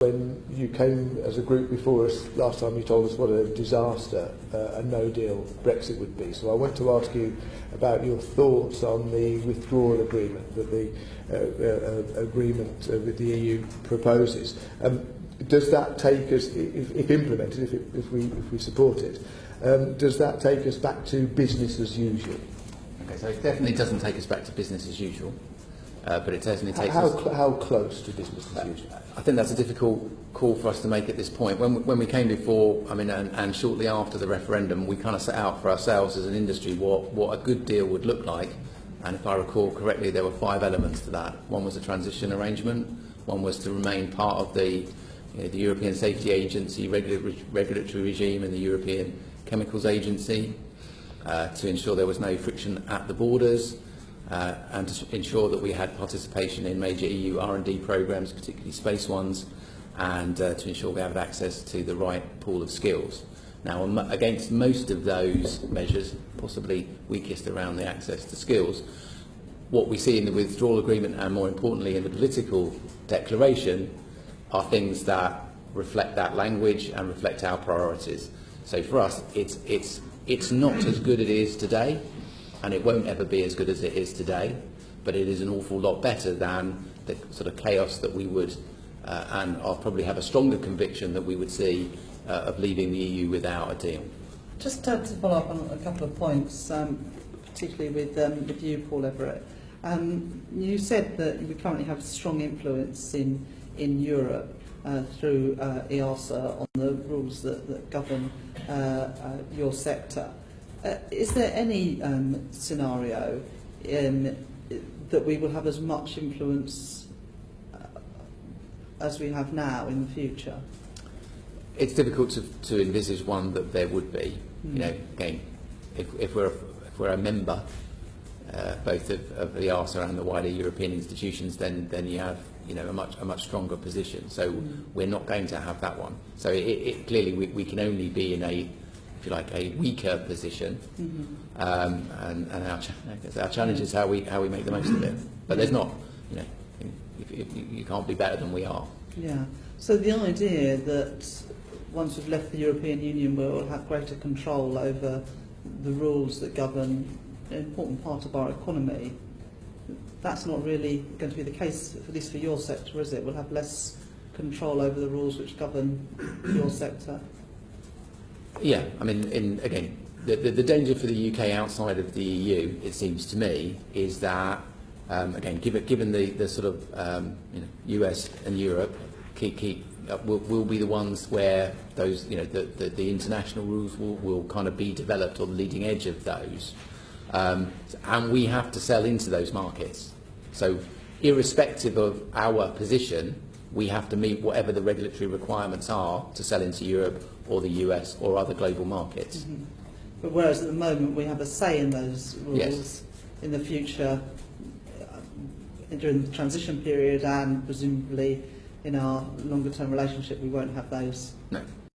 When you came as a group before us last time, you told us what a disaster a no-deal Brexit would be. So I want to ask you about your thoughts on the withdrawal agreement that the agreement with the EU proposes. Does that take us, if implemented, if we support it, does that take us back to business as usual? Okay, so it definitely doesn't take us back to business as usual. But it certainly takes how close to business as usual? I think that's a difficult call for us to make at this point. When we came before, I mean, and shortly after the referendum, we kind of set out for ourselves as an industry what a good deal would look like. And if I recall correctly, there were 5 elements to that. One was a transition arrangement. One was to remain part of the European Safety Agency regulatory regime and the European Chemicals Agency, to ensure there was no friction at the borders. And to ensure that we had participation in major EU R&D programmes, particularly space ones, and to ensure we have access to the right pool of skills. Now, against most of those measures, possibly weakest around the access to skills, what we see in the withdrawal agreement and, more importantly, in the political declaration are things that reflect that language and reflect our priorities. So for us, it's not as good as it is today, and it won't ever be as good as it is today, but it is an awful lot better than the sort of chaos that we would, and I'll probably have a stronger conviction that we would see of leaving the EU without a deal. Just to follow up on a couple of points, particularly with you, Paul Everett. You said that we currently have strong influence in Europe through EASA on the rules that govern your sector. Is there any scenario that we will have as much influence as we have now in the future? It's difficult to envisage one that there would be. You know, again, if we're a member, both of the EASA and the wider European institutions, then you have a much stronger position. So we're not going to have that one. So clearly we can only be in a, if you like, a weaker position, and our challenge is how we make the most of it. But there's not, you can't be better than we are. Yeah. So the idea that once we've left the European Union, we'll have greater control over the rules that govern an important part of our economy, that's not really going to be the case, at least for your sector, is it? We'll have less control over the rules which govern your sector. Yeah, I mean, again, the danger for the UK outside of the EU, it seems to me, is that, again, given the sort of US and Europe will be the ones where those, the international rules will kind of be developed on the leading edge of those, and we have to sell into those markets. So, irrespective of our position, we have to meet whatever the regulatory requirements are to sell into Europe or the US or other global markets. But whereas at the moment we have a say in those rules, yes. In the future, during the transition period and presumably in our longer term relationship, we won't have those. No.